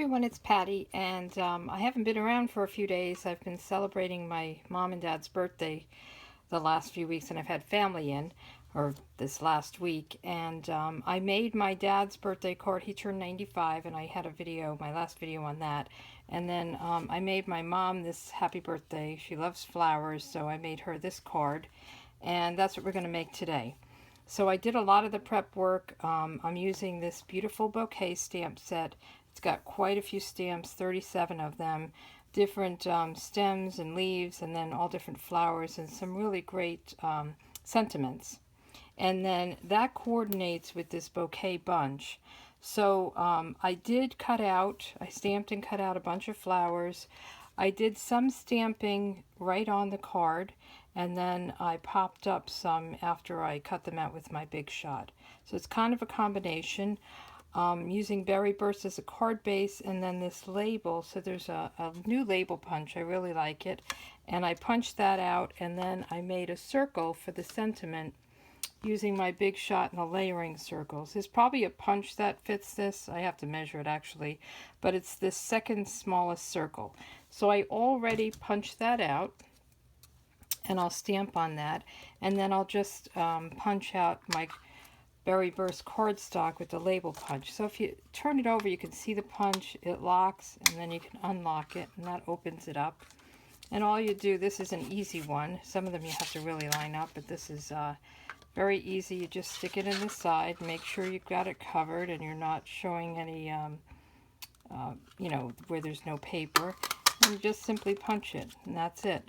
everyone, it's Patty, and I haven't been around for a few days. I've been celebrating my mom and dad's birthday the last few weeks, and I've had family in, or this last week, and I made my dad's birthday card. He turned 95, and I had a video, my last video on that, and then I made my mom this happy birthday. She loves flowers, so I made her this card, and that's what we're going to make today. So I did a lot of the prep work. I'm using this Beautiful Bouquet stamp set. It's got quite a few stamps, 37 of them, different stems and leaves, and then all different flowers and some really great sentiments. And then that coordinates with this bouquet bunch. So I stamped and cut out a bunch of flowers. I did some stamping right on the card, and then I popped up some after I cut them out with my Big Shot. So it's kind of a combination. Using Berry Burst as a card base, and then this label. So there's a new label punch. I really like it. And I punched that out, and then I made a circle for the sentiment using my Big Shot and the layering circles. There's probably a punch that fits this. I have to measure it actually. But it's the second smallest circle. So I already punched that out, and I'll stamp on that. And then I'll just punch out my Berry Burst cardstock with the label punch. So if you turn it over, you can see the punch. It locks, and then you can unlock it, and that opens it up. And all you do, this is an easy one. Some of them you have to really line up, but this is very easy. You just stick it in the side, make sure you've got it covered and you're not showing any, you know, where there's no paper. And you just simply punch it, and that's it.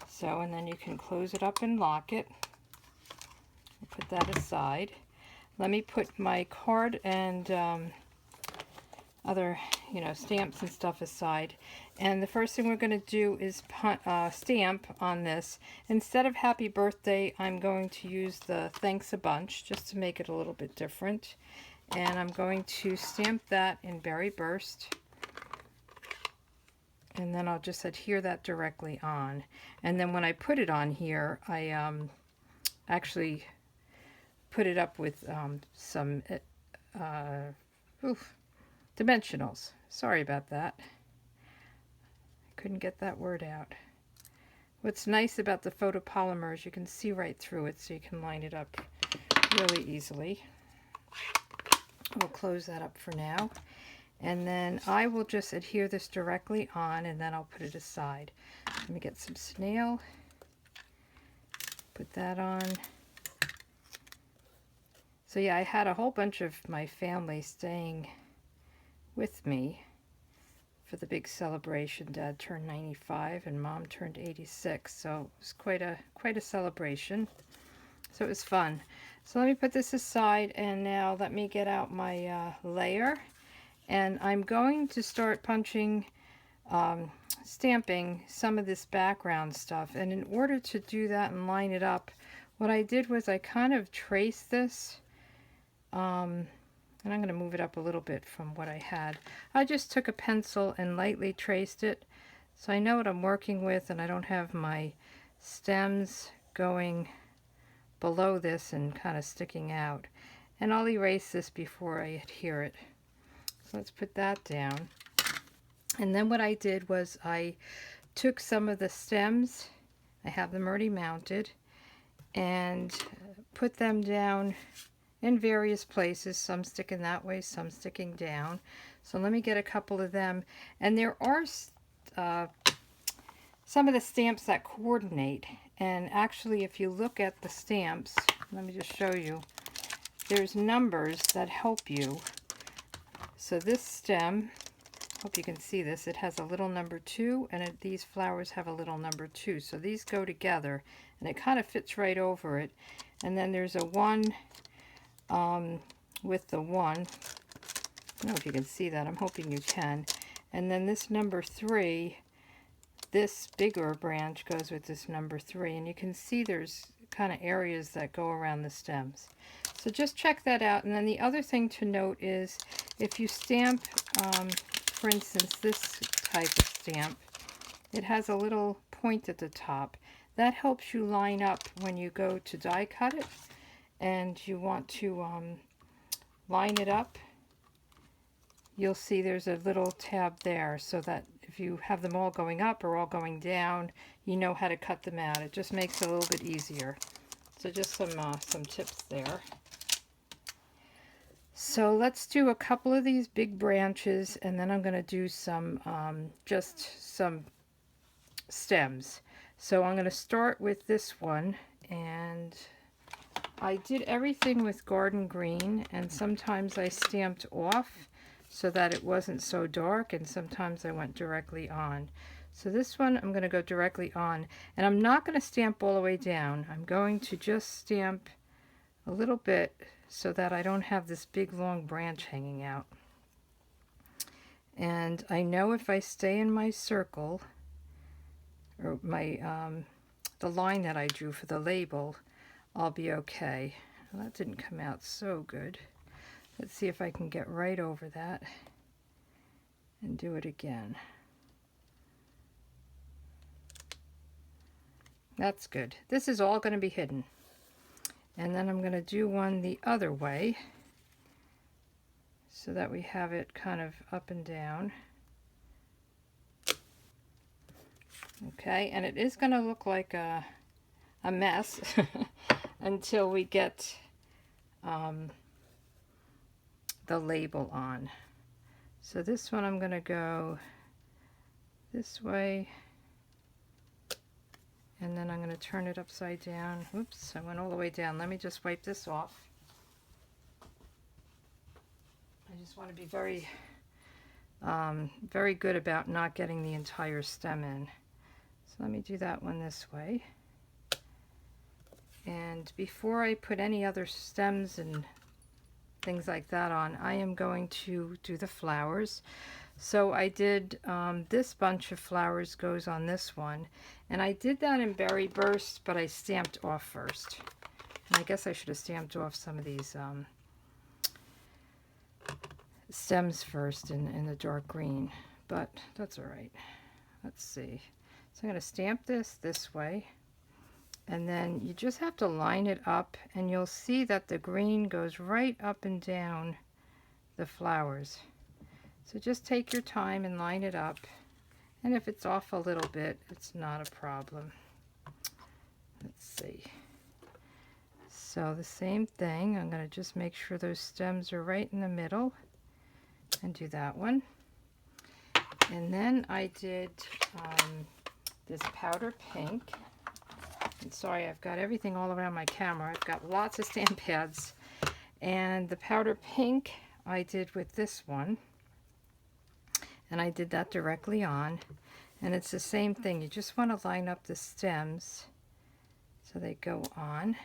So, and then you can close it up and lock it. Put that aside. Let me put my card and other, you know, stamps and stuff aside. And the first thing we're going to do is stamp on this. Instead of happy birthday, I'm going to use the thanks a bunch just to make it a little bit different. And I'm going to stamp that in Berry Burst. And then I'll just adhere that directly on. And then when I put it on here, I actually put it up with some dimensionals. Sorry about that. I couldn't get that word out. What's nice about the photopolymer is you can see right through it, so you can line it up really easily. We'll close that up for now. And then I will just adhere this directly on, and then I'll put it aside. Let me get some snail. Put that on. So yeah, I had a whole bunch of my family staying with me for the big celebration. Dad turned 95 and Mom turned 86, so it was quite a celebration. So it was fun. So let me put this aside, and now let me get out my layer, and I'm going to start punching, stamping some of this background stuff. And in order to do that and line it up, what I did was I kind of traced this. And I'm going to move it up a little bit from what I had. I just took a pencil and lightly traced it, so I know what I'm working with, and I don't have my stems going below this and kind of sticking out. And I'll erase this before I adhere it. So let's put that down. And then what I did was I took some of the stems, I have them already mounted, and put them down in various places, some sticking that way, some sticking down. So let me get a couple of them. And there are some of the stamps that coordinate. And actually, if you look at the stamps, let me just show you, there's numbers that help you. So this stem, hope you can see this, it has a little number 2, and these flowers have a little number 2. So these go together, and it kind of fits right over it. And then there's a 1 with the 1. I don't know if you can see that. I'm hoping you can. And then this number 3, this bigger branch goes with this number 3. And you can see there's kind of areas that go around the stems. So just check that out. And then the other thing to note is if you stamp, for instance, this type of stamp, it has a little point at the top. That helps you line up when you go to die cut it. And you want to line it up you'll see there's a little tab there, so that if you have them all going up or all going down, you know how to cut them out. It just makes it a little bit easier. So just some tips there. So let's do a couple of these big branches, and then I'm going to do some just some stems. So I'm going to start with this one, and I did everything with garden green, and sometimes I stamped off so that it wasn't so dark, and sometimes I went directly on. So this one I'm going to go directly on, and I'm not going to stamp all the way down. I'm going to just stamp a little bit so that I don't have this big long branch hanging out. And I know if I stay in my circle, or my the line that I drew for the label, I'll be okay. Well, that didn't come out so good. Let's see if I can get right over that and do it again. That's good. This is all going to be hidden. And then I'm going to do one the other way so that we have it kind of up and down. Okay, and it is going to look like a mess until we get the label on. So this one I'm going to go this way, and then I'm going to turn it upside down. Whoops, I went all the way down. Let me just wipe this off. I just want to be very good about not getting the entire stem in. So let me do that one this way. And before I put any other stems and things like that on, I am going to do the flowers. So I did this bunch of flowers goes on this one, and I did that in Berry Burst, but I stamped off first. And I guess I should have stamped off some of these stems first in the dark green, but that's all right. Let's see. So I'm going to stamp this way, and then you just have to line it up, and you'll see that the green goes right up and down the flowers. So just take your time and line it up, and if it's off a little bit, it's not a problem. Let's see. So the same thing, I'm going to just make sure those stems are right in the middle and do that one. And then I did this powder pink. And sorry, I've got everything all around my camera. I've got lots of stamp pads. And the powder pink I did with this one. And I did that directly on. And it's the same thing. You just want to line up the stems so they go on.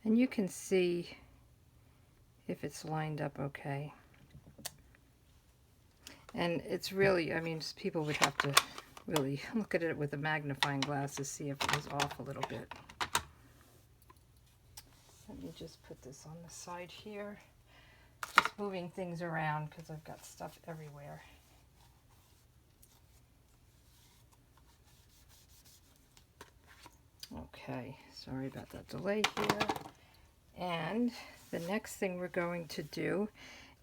And you can see if it's lined up okay. And it's really, I mean, people would have to really look at it with a magnifying glass to see if it was off a little bit. Let me just put this on the side here. Just moving things around because I've got stuff everywhere. Okay, sorry about that delay here. And the next thing we're going to do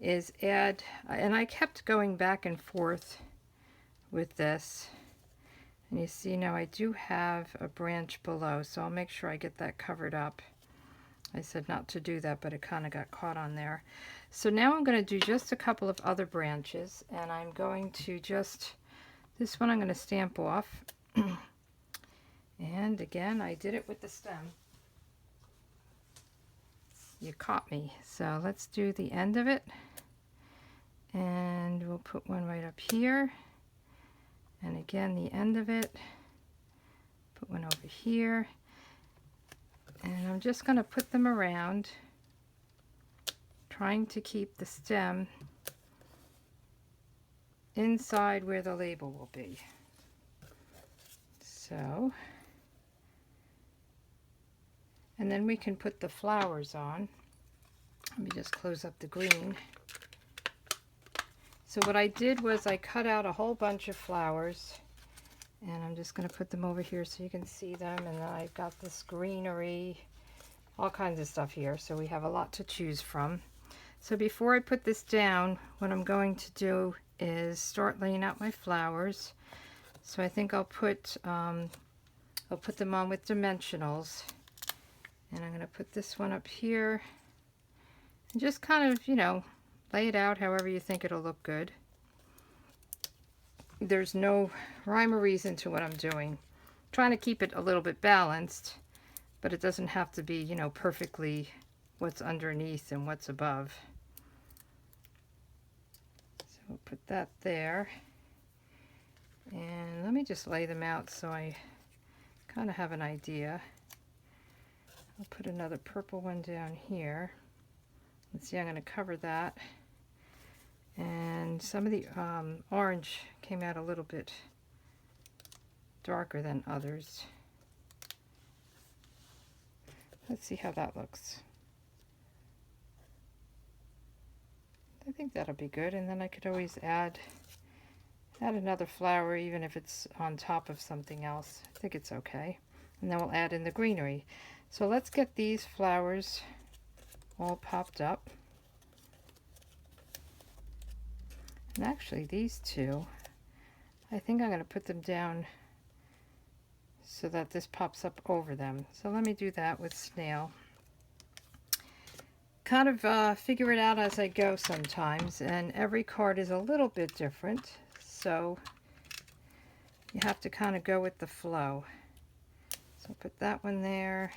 is add, and I kept going back and forth with this, and you see now I do have a branch below, so I'll make sure I get that covered up. I said not to do that, but it kind of got caught on there. So now I'm going to do just a couple of other branches, and I'm going to just, this one I'm going to stamp off. And again, I did it with the stem. You caught me. So let's do the end of it. And we'll put one right up here. And again, the end of it. Put one over here. And I'm just going to put them around, trying to keep the stem inside where the label will be. So, and then we can put the flowers on. Let me just close up the green. So what I did was I cut out a whole bunch of flowers, and I'm just going to put them over here so you can see them. And then I've got this greenery all kinds of stuff here, so we have a lot to choose from. So before I put this down, what I'm going to do is start laying out my flowers. So I think I'll put them on with dimensionals, and I'm going to put this one up here and just kind of, you know, lay it out however you think it'll look good. There's no rhyme or reason to what I'm doing. I'm trying to keep it a little bit balanced, but it doesn't have to be, you know, perfectly what's underneath and what's above. So we'll put that there. And let me just lay them out so I kind of have an idea. I'll put another purple one down here. Let's see, I'm going to cover that. And some of the orange came out a little bit darker than others. Let's see how that looks. I think that'll be good, and then I could always add another flower even if it's on top of something else. I think it's okay. And then we'll add in the greenery. So let's get these flowers all popped up. And actually these two, I think I'm going to put them down so that this pops up over them. So let me do that with snail. Kind of figure it out as I go sometimes, and every card is a little bit different, so you have to kind of go with the flow. So put that one there,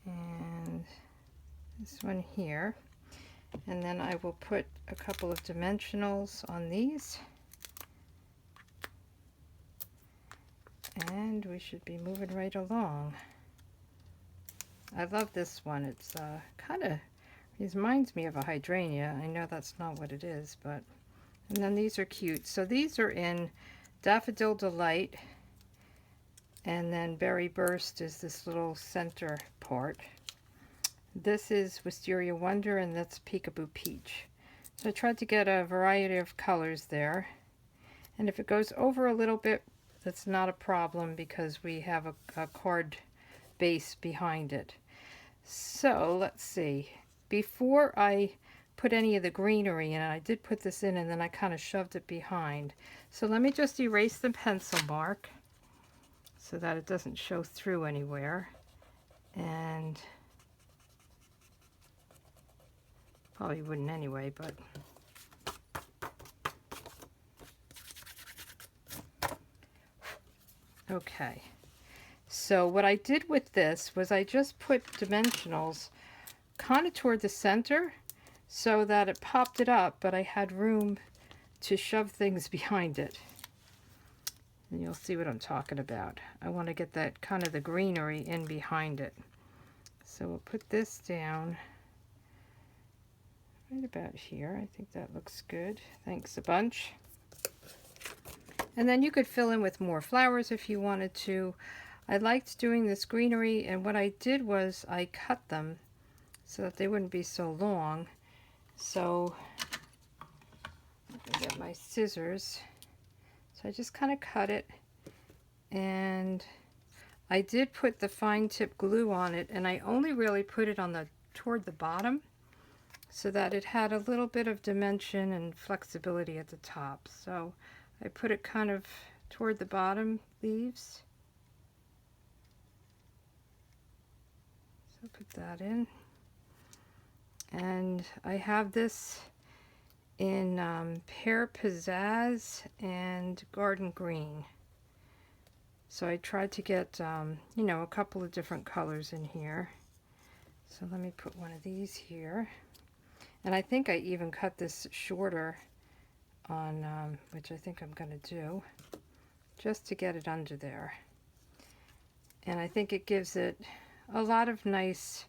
and this one here, and then I will put a couple of dimensionals on these, and we should be moving right along. I love this one. It's kind of reminds me of a hydrangea. I know that's not what it is, but... And then these are cute. So these are in Daffodil Delight, and then Berry Burst is this little center part. This is Wisteria Wonder, and that's Peekaboo Peach. So I tried to get a variety of colors there. And if it goes over a little bit, that's not a problem because we have a card base behind it. So let's see, before I put any of the greenery in, I did put this in and then I kind of shoved it behind. So let me just erase the pencil mark so that it doesn't show through anywhere. And probably wouldn't anyway, but okay. So what I did with this was I just put dimensionals kind of toward the center so that it popped it up, but I had room to shove things behind it. And you'll see what I'm talking about. I want to get that kind of the greenery in behind it. So we'll put this down right about here. I think that looks good. Thanks a bunch. And then you could fill in with more flowers if you wanted to. I liked doing this greenery, and what I did was I cut them so that they wouldn't be so long. So I get my scissors. So I just kind of cut it, and I did put the fine tip glue on it, and I only really put it on toward the bottom so that it had a little bit of dimension and flexibility at the top. So I put it kind of toward the bottom leaves. So put that in, and I have this in Pear Pizzazz and Garden Green. So I tried to get, you know, a couple of different colors in here. So let me put one of these here. And I think I even cut this shorter on, which I think I'm going to do, just to get it under there. And I think it gives it a lot of nice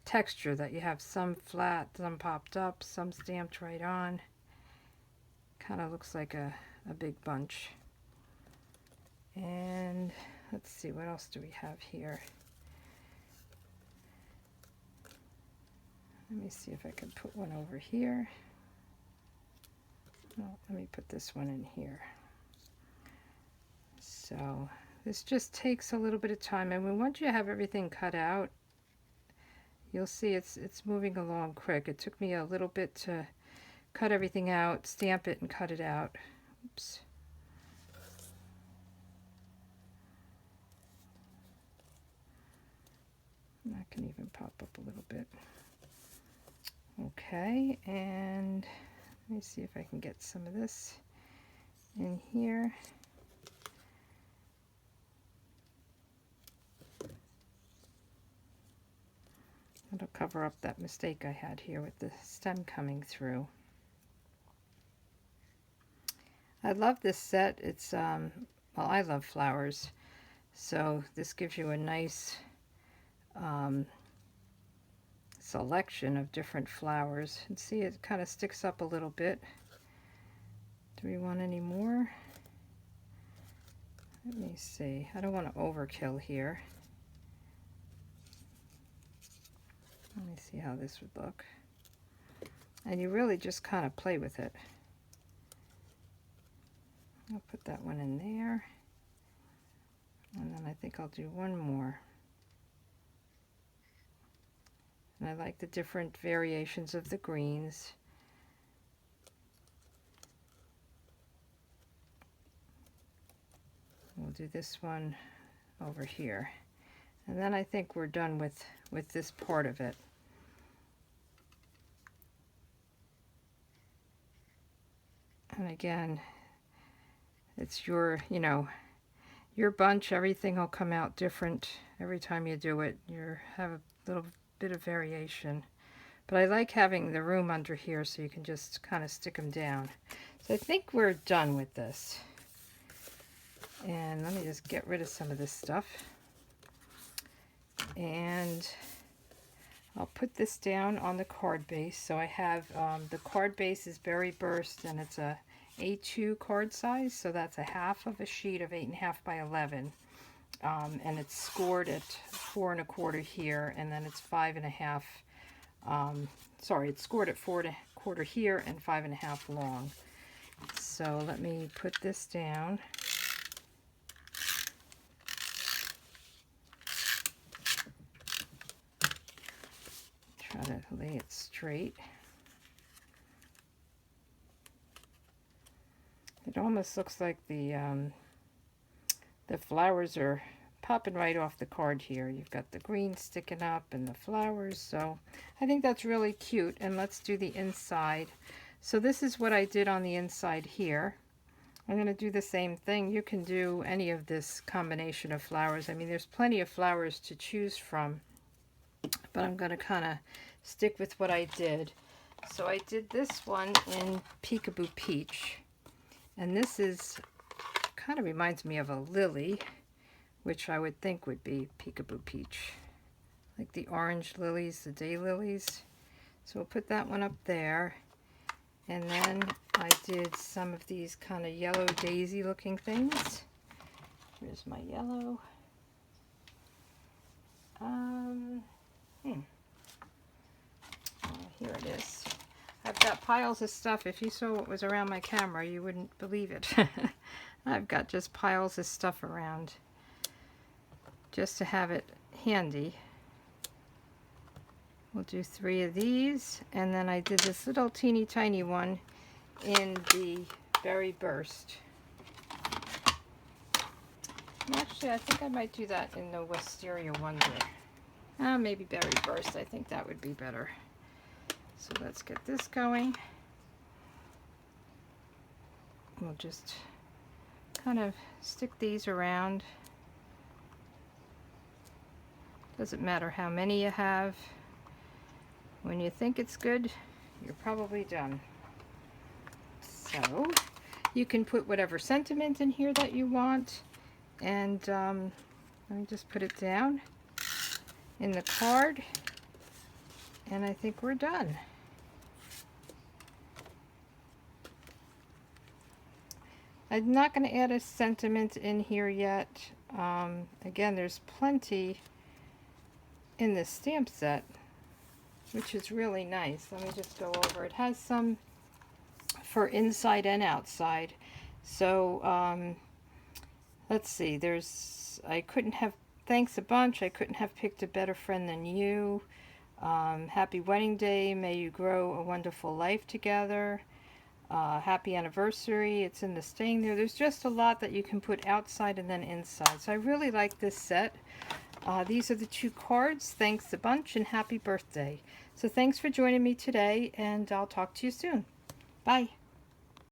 texture, that you have some flat, some popped up, some stamped right on. Kind of looks like a big bunch. And let's see, what else do we have here? Let me see if I can put one over here. No, let me put this one in here. So this just takes a little bit of time. And once you have everything cut out, you'll see it's moving along quick. It took me a little bit to cut everything out, stamp it, and cut it out. Oops. That can even pop up a little bit. Okay, and let me see if I can get some of this in here. That'll cover up that mistake I had here with the stem coming through. I love this set. It's, well, I love flowers, so this gives you a nice selection of different flowers. And see, it kind of sticks up a little bit. Do we want any more? Let me see. I don't want to overkill here. Let me see how this would look. And you really just kind of play with it. I'll put that one in there. And then I think I'll do one more. And I like the different variations of the greens. We'll do this one over here. And then I think we're done with this part of it. And again, it's your, you know, your bunch. Everything will come out different every time you do it. You have a little bit of variation. But I like having the room under here so you can just kind of stick them down. So I think we're done with this. And let me just get rid of some of this stuff. And I'll put this down on the card base. So I have, the card base is Berry Burst, and it's a A2 card size. So that's a half of a sheet of 8.5 by 11. And it's scored at 4 1/4 here, and then it's 5.5. Sorry, it's scored at 4 1/4 here and 5.5 long. So let me put this down. Try to lay it straight. It almost looks like the flowers are popping right off the card here. You've got the green sticking up and the flowers, so I think that's really cute. And let's do the inside. So this is what I did on the inside here. I'm going to do the same thing. You can do any of this combination of flowers. I mean, there's plenty of flowers to choose from, but I'm going to kind of stick with what I did. So I did this one in Peekaboo Peach, and this is kind of reminds me of a lily, which I would think would be Peekaboo Peach, like the orange lilies, the day lilies. So we'll put that one up there. And then I did some of these kind of yellow daisy looking things. Here's my yellow. Here it is. I've got piles of stuff. If you saw what was around my camera, you wouldn't believe it. I've got just piles of stuff around just to have it handy. We'll do 3 of these, and then I did this little teeny tiny one in the Berry Burst. Actually, I think I might do that in the Wisteria Wonder. Maybe Berry Burst. I think that would be better. So let's get this going. We'll just kind of stick these around. Doesn't matter how many you have. When you think it's good, you're probably done. So you can put whatever sentiment in here that you want. And let me just put it down in the card. And I think we're done. I'm not going to add a sentiment in here yet. Again, there's plenty in this stamp set, which is really nice. Let me just go over. It has some for inside and outside. So Let's see, I couldn't have, thanks a bunch, I couldn't have picked a better friend than you. Happy wedding day, may you grow a wonderful life together. Happy anniversary, it's in the staying there. There's just a lot that you can put outside and then inside. So I really like this set. These are the 2 cards. Thanks a bunch and happy birthday. So thanks for joining me today, and I'll talk to you soon. Bye.